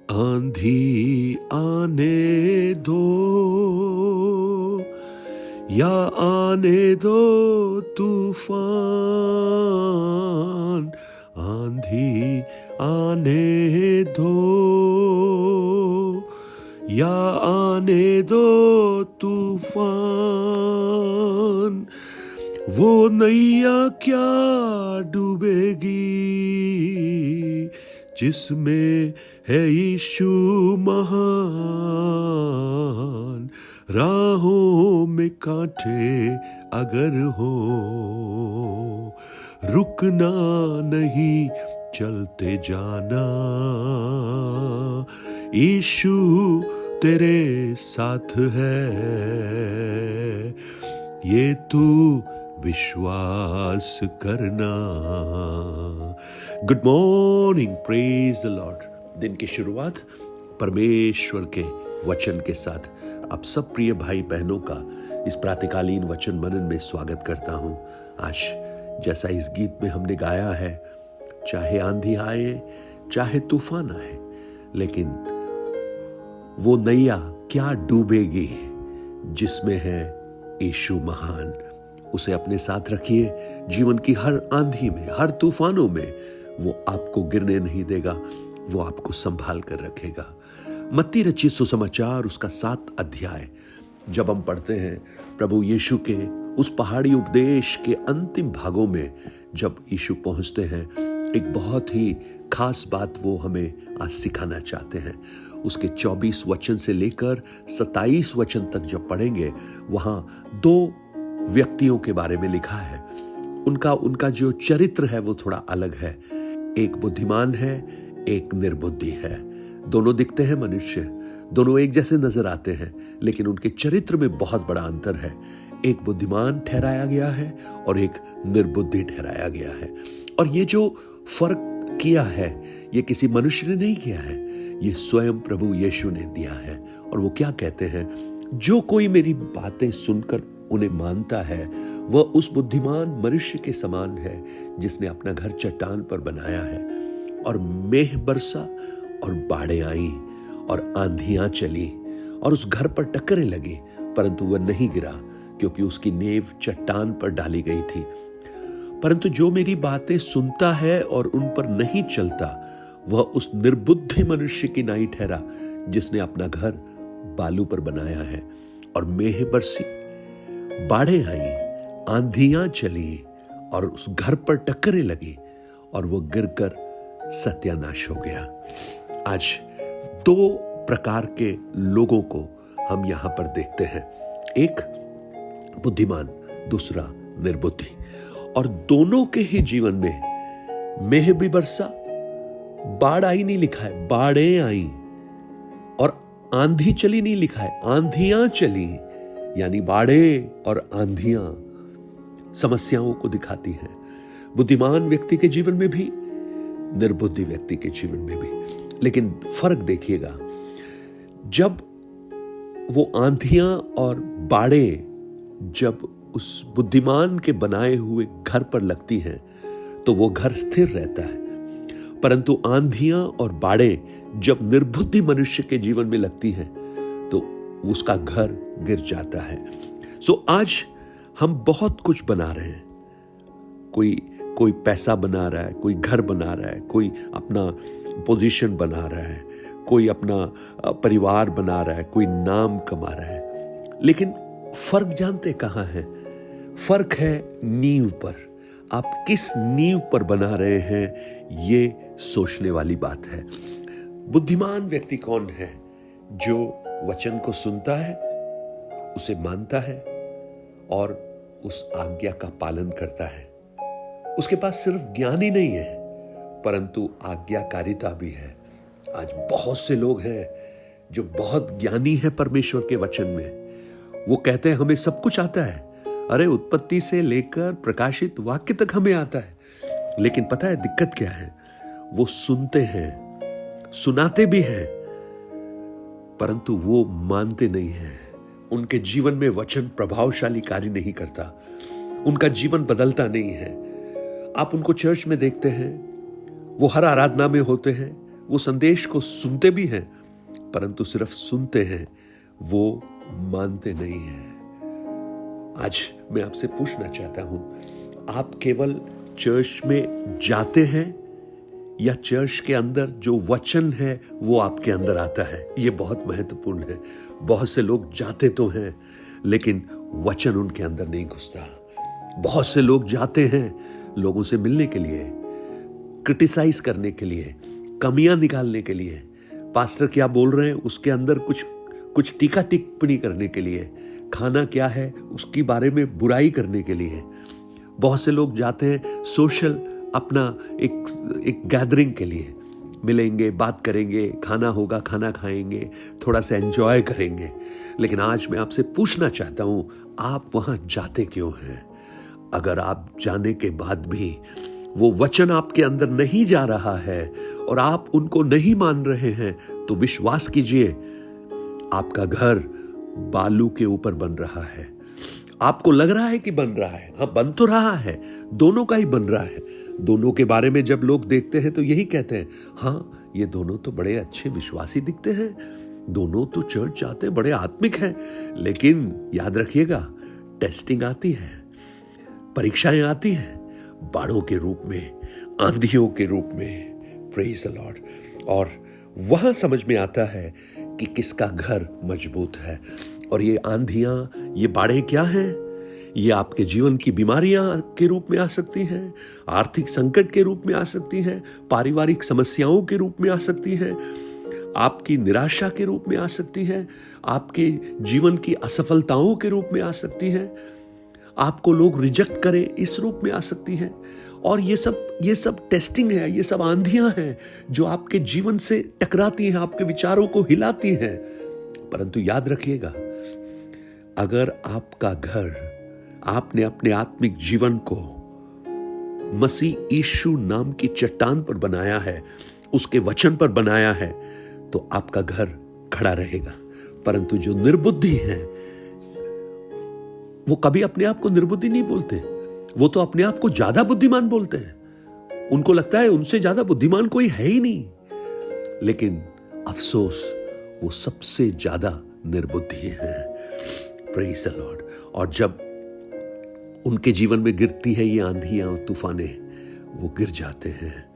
आंधी आने दो या आने दो तूफान, आंधी आने दो या आने दो तूफान, वो नैया क्या डूबेगी जिसमें है यीशु महान। राहों में कांटे अगर हो, रुकना नहीं, चलते जाना, यीशु तेरे साथ है, ये तू विश्वास करना। Good morning, praise the Lord. दिन की शुरुआत परमेश्वर के वचन के साथ आप सब प्रिय भाई बहनों का इस प्रातःकालीन वचन मनन में स्वागत करता हूं। आज जैसा इस गीत में हमने गाया है, चाहे आंधी आए चाहे तूफान आए, लेकिन वो नैया क्या डूबेगी जिसमें है यीशु महान। उसे अपने साथ रखिए। जीवन की हर आंधी में, हर तूफानों में वो आपको गिरने नहीं देगा, वो आपको संभाल कर रखेगा। मत्ती रचित सुसमाचार उसका 7 अध्याय जब हम पढ़ते हैं, प्रभु यीशु के उस पहाड़ी उपदेश के अंतिम भागों में जब यीशु पहुंचते हैं, एक बहुत ही खास बात वो हमें आज सिखाना चाहते हैं। उसके 24 वचन से लेकर 27 वचन तक जब पढ़ेंगे, वहां 2 व्यक्तियों के बारे में लिखा है। उनका जो चरित्र है वो थोड़ा अलग है। एक बुद्धिमान है, एक निर्बुद्धि है। दोनों दिखते हैं मनुष्य, दोनों एक जैसे नजर आते हैं, लेकिन उनके चरित्र में बहुत बड़ा अंतर है। एक बुद्धिमान ठहराया गया है और एक निर्बुद्धि ठहराया गया है। और ये जो फर्क किया है, ये किसी मनुष्य ने नहीं किया है, ये स्वयं प्रभु यीशु ने दिया है। और वो क्या कहते हैं? जो कोई मेरी बातें सुनकर उन्हें मानता है, वह उस बुद्धिमान मनुष्य के समान है जिसने अपना घर चट्टान पर बनाया है। और मेघ बरसा और बाढ़ें आई और आंधियां चली और उस घर पर टक्करें लगी, परंतु वह नहीं गिरा क्योंकि उसकी नींव चट्टान पर डाली गई थी। परंतु जो मेरी बातें सुनता है और उन पर नहीं चलता, वह उस निर्बुद्धि मनुष्य की नाई ठहरा जिसने अपना घर बालू पर बनाया है। और मेघ बरसी, बाढ़ें आई, आंधियां चली और उस घर पर टक्करें लगी और वो गिरकर सत्यानाश हो गया। आज 2 प्रकार के लोगों को हम यहां पर देखते हैं, एक बुद्धिमान, दूसरा निर्बुद्धि। और दोनों के ही जीवन में मेघ भी बरसा, बाढ़ आई नहीं लिखा है, बाढ़ें आई, और आंधी चली नहीं लिखा है, आंधियां चली। यानी बाढ़ें और आंधियां समस्याओं को दिखाती हैं, बुद्धिमान व्यक्ति के जीवन में भी, निर्बुद्धि व्यक्ति के जीवन में भी। लेकिन फर्क देखिएगा, जब वो आंधियां और बाढ़ें जब उस बुद्धिमान के बनाए हुए घर पर लगती हैं तो वो घर स्थिर रहता है, परंतु आंधियां और बाढ़ें जब निर्बुद्धि मनुष्य के जीवन में लगती हैं तो उसका घर गिर जाता है। सो आज हम बहुत कुछ बना रहे हैं। कोई पैसा बना रहा है, कोई घर बना रहा है, कोई अपना पोजीशन बना रहा है, कोई अपना परिवार बना रहा है, कोई नाम कमा रहा है। लेकिन फर्क जानते कहां है? फर्क है नींव पर। आप किस नींव पर बना रहे हैं, ये सोचने वाली बात है। बुद्धिमान व्यक्ति कौन है? जो वचन को सुनता है, उसे मानता है और उस आज्ञा का पालन करता है। उसके पास सिर्फ ज्ञान ही नहीं है, परंतु आज्ञाकारिता भी है। आज बहुत से लोग हैं जो बहुत ज्ञानी है परमेश्वर के वचन में। वो कहते हैं हमें सब कुछ आता है। अरे, उत्पत्ति से लेकर प्रकाशित वाक्य तक हमें आता है। लेकिन पता है दिक्कत क्या है? वो सुनते हैं, सुनाते भी हैं, परंतु वो मानते नहीं हैं। उनके जीवन में वचन प्रभावशाली कार्य नहीं करता, उनका जीवन बदलता नहीं है। आप उनको चर्च में देखते हैं, वो हर आराधना में होते हैं, वो संदेश को सुनते भी हैं, परंतु सिर्फ सुनते हैं, वो मानते नहीं हैं। आज मैं आपसे पूछना चाहता हूं, आप केवल चर्च में जाते हैं या चर्च के अंदर जो वचन है वो आपके अंदर आता है? ये बहुत महत्वपूर्ण है। बहुत से लोग जाते तो हैं लेकिन वचन उनके अंदर नहीं घुसता। बहुत से लोग जाते हैं लोगों से मिलने के लिए, क्रिटिसाइज करने के लिए, कमियां निकालने के लिए, पास्टर क्या बोल रहे हैं उसके अंदर कुछ टीका टिप्पणी करने के लिए, खाना क्या है उसके बारे में बुराई करने के लिए। बहुत से लोग जाते हैं सोशल, अपना एक गैदरिंग के लिए, मिलेंगे, बात करेंगे, खाना होगा, खाना खाएंगे, थोड़ा सा एंजॉय करेंगे। लेकिन आज मैं आपसे पूछना चाहता हूं, आप वहां जाते क्यों हैं? अगर आप जाने के बाद भी वो वचन आपके अंदर नहीं जा रहा है और आप उनको नहीं मान रहे हैं, तो विश्वास कीजिए आपका घर बालू के ऊपर बन रहा है। आपको लग रहा है कि बन रहा है, हाँ बन तो रहा है, दोनों का ही बन रहा है। दोनों के बारे में जब लोग देखते हैं तो यही कहते हैं, हाँ ये दोनों तो बड़े अच्छे विश्वासी दिखते हैं, दोनों तो चर्च जाते हैं, बड़े आत्मिक हैं। लेकिन याद रखिएगा, टेस्टिंग आती है, परीक्षाएं आती हैं, बाढ़ों के रूप में, आंधियों के रूप में। Praise the Lord. और वहां समझ में आता है कि किसका घर मजबूत है। और ये आंधियां, ये बाढ़ें क्या हैं? ये आपके जीवन की बीमारियां के रूप में आ सकती हैं, आर्थिक संकट के रूप में आ सकती हैं, पारिवारिक समस्याओं के रूप में आ सकती हैं, आपकी निराशा के रूप में आ सकती हैं, आपके जीवन की असफलताओं के रूप में आ सकती हैं, आपको लोग रिजेक्ट करें इस रूप में आ सकती हैं। और ये सब टेस्टिंग है, ये सब आंधियां हैं जो आपके जीवन से टकराती हैं, आपके विचारों को हिलाती हैं। परंतु याद रखिएगा, अगर आपका घर, आपने अपने आत्मिक जीवन को मसीह यीशु नाम की चट्टान पर बनाया है, उसके वचन पर बनाया है, तो आपका घर खड़ा रहेगा। परंतु जो निर्बुद्धि हैं, वो कभी अपने आप को निर्बुद्धि नहीं बोलते, वो तो अपने आप को ज्यादा बुद्धिमान बोलते हैं। उनको लगता है उनसे ज्यादा बुद्धिमान कोई है ही नहीं। लेकिन अफसोस, वो सबसे ज्यादा निर्बुद्धि हैं। Praise the Lord. और जब उनके जीवन में गिरती है ये आंधियां और तूफानें, वो गिर जाते हैं।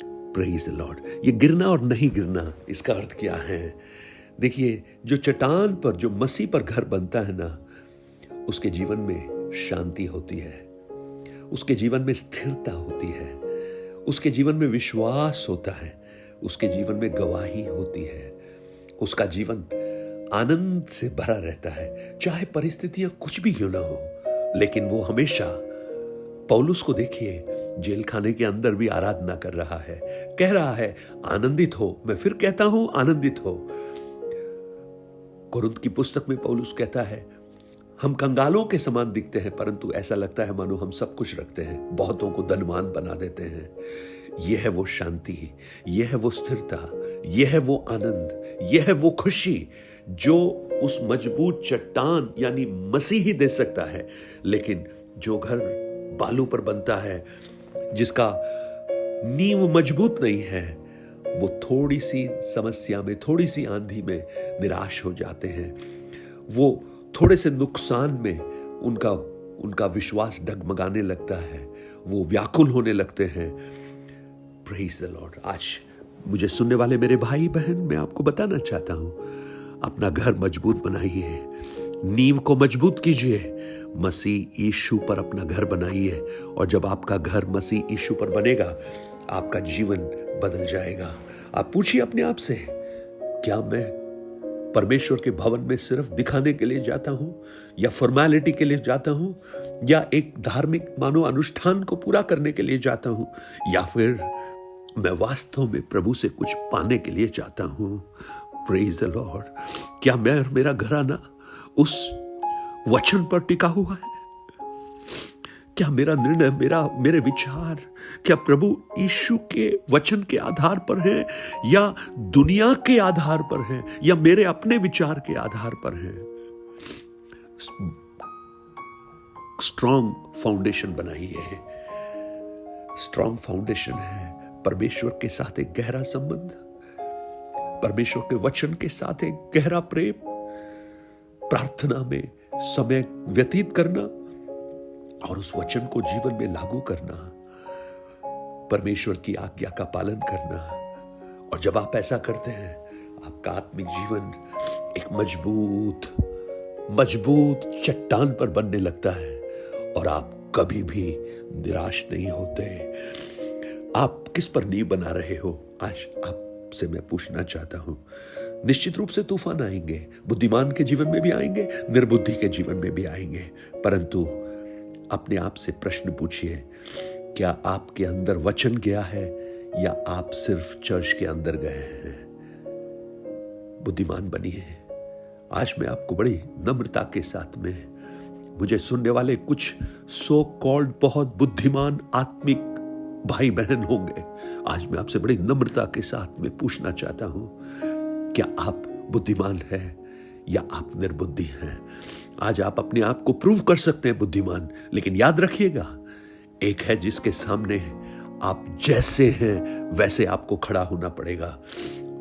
Praise the Lord. ये गिरना और नहीं गिरना, इसका अर्थ क्या है? देखिए, जो चट्टान पर, जो मसीह पर घर बनता है ना, उसके जीवन में शांति होती है, उसके जीवन में स्थिरता होती है, उसके जीवन में विश्वास होता है, उसके जीवन में गवाही होती है, उसका जीवन आनंद से भरा रहता है, चाहे परिस्थितियां कुछ भी क्यों ना हो। लेकिन वो हमेशा, पौलुस को देखिए, जेल खाने के अंदर भी आराधना कर रहा है, कह रहा है आनंदित हो। मैं फिर कहता हूं, आनंदित हो। कुरिन्थ की पुस्तक में पौलुस कहता है, हम कंगालों के समान दिखते हैं, परंतु ऐसा लगता है मानो हम सब कुछ रखते हैं, बहुतों को धनवान बना देते हैं। यह है वो शांति, यह है वो स्थिरता, यह है वो आनंद, यह है वो खुशी जो उस मजबूत चट्टान यानी मसीह ही दे सकता है। लेकिन जो घर बालू पर बनता है, जिसका नींव मजबूत नहीं है, वो थोड़ी सी समस्या में, थोड़ी सी आंधी में निराश हो जाते हैं। वो थोड़े से नुकसान में उनका विश्वास डगमगाने लगता है, वो व्याकुल होने लगते हैं। Praise the Lord. आज मुझे सुनने वाले मेरे भाई बहन, मैं आपको बताना चाहता हूं, अपना घर मजबूत बनाइए, नींव को मजबूत कीजिए, मसीह यीशु पर अपना घर बनाइए। और जब आपका घर मसीह यीशु पर बनेगा, आपका जीवन बदल जाएगा। आप पूछिए अपने आप से, क्या मैं परमेश्वर के भवन में सिर्फ दिखाने के लिए जाता हूं, या फॉर्मेलिटी के लिए जाता हूं, या एक धार्मिक मानो अनुष्ठान को पूरा करने के लिए जाता हूं, या फिर मैं वास्तव में प्रभु से कुछ पाने के लिए जाता हूं? Praise the Lord. क्या मैं और मेरा घराना उस वचन पर टिका हुआ है? क्या मेरा निर्णय, मेरे विचार क्या प्रभु यीशु के वचन के आधार पर है, या दुनिया के आधार पर है, या मेरे अपने विचार के आधार पर है? स्ट्रॉन्ग फाउंडेशन बनाइए। स्ट्रॉन्ग फाउंडेशन है परमेश्वर के साथ एक गहरा संबंध, परमेश्वर के वचन के साथ एक गहरा प्रेम, प्रार्थना में समय व्यतीत करना और उस वचन को जीवन में लागू करना, परमेश्वर की आज्ञा का पालन करना। और जब आप ऐसा करते हैं, आपका आत्मिक जीवन एक मजबूत चट्टान पर बनने लगता है और आप कभी भी निराश नहीं होते। आप किस पर नींव बना रहे हो? आज आपसे मैं पूछना चाहता हूं। निश्चित रूप से तूफान आएंगे, बुद्धिमान के जीवन में भी आएंगे, निर्बुद्धि के जीवन में भी आएंगे, परंतु अपने आप से प्रश्न पूछिए, क्या आपके अंदर वचन गया है या आप सिर्फ चर्च के अंदर गए हैं? बुद्धिमान बनिए। आज मैं आपको बड़ी नम्रता के साथ में, मुझे सुनने वाले कुछ सो कॉल्ड बहुत बुद्धिमान आत्मिक भाई बहन होंगे, आज मैं आपसे बड़ी नम्रता के साथ में पूछना चाहता हूं, क्या आप बुद्धिमान हैं या आप निर्बुद्धि हैं? आज आप अपने आप को प्रूव कर सकते हैं बुद्धिमान, लेकिन याद रखिएगा, एक है जिसके सामने आप जैसे हैं वैसे आपको खड़ा होना पड़ेगा।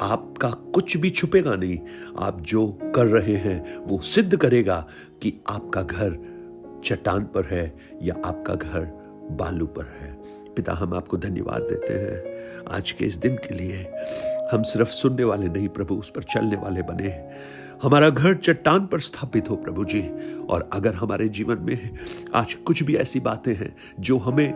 आपका कुछ भी छुपेगा नहीं। आप जो कर रहे हैं वो सिद्ध करेगा कि आपका घर चट्टान पर है या आपका घर बालू पर है। पिता, हम आपको धन्यवाद देते हैं आज के इस दिन के लिए। हम सिर्फ सुनने वाले नहीं प्रभु, उस पर चलने वाले बने। हमारा घर चट्टान पर स्थापित हो प्रभु जी। और अगर हमारे जीवन में आज कुछ भी ऐसी बातें हैं जो हमें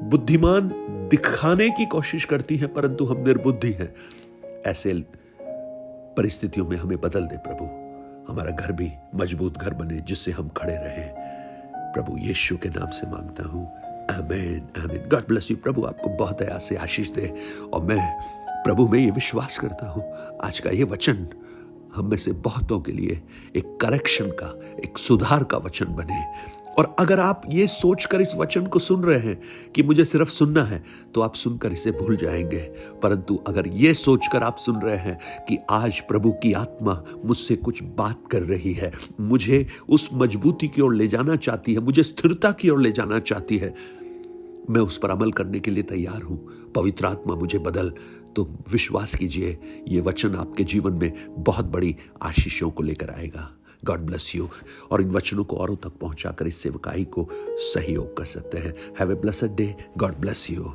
बुद्धिमान दिखाने की कोशिश करती हैं परंतु हम निर्बुद्धि हैं, ऐसे परिस्थितियों में हमें बदल दे प्रभु। हमारा घर भी मजबूत घर बने जिससे हम खड़े रहें। प्रभु यीशु के नाम से मांगता हूं, आमीन आमीन। God bless you. प्रभु आपको बहुत दया से आशीष दे। और मैं प्रभु में ये विश्वास करता हूं, आज का ये वचन हम में से बहुतों के लिए एक करेक्शन का, एक सुधार का वचन बने। और अगर आप ये सोचकर इस वचन को सुन रहे हैं कि मुझे सिर्फ सुनना है, तो आप सुनकर इसे भूल जाएंगे। परंतु अगर ये सोचकर आप सुन रहे हैं कि आज प्रभु की आत्मा मुझसे कुछ बात कर रही है, मुझे उस मजबूती की ओर ले जाना चाहती है, मुझे स्थिरता की ओर ले जाना चाहती है, मैं उस पर अमल करने के लिए तैयार हूं, पवित्र आत्मा मुझे बदल, तो विश्वास कीजिए ये वचन आपके जीवन में बहुत बड़ी आशीषों को लेकर आएगा। God bless you. और इन वचनों को औरों तक पहुंचाकर इस सेवकाई को सहयोग कर सकते हैं। Have a blessed day. God bless you.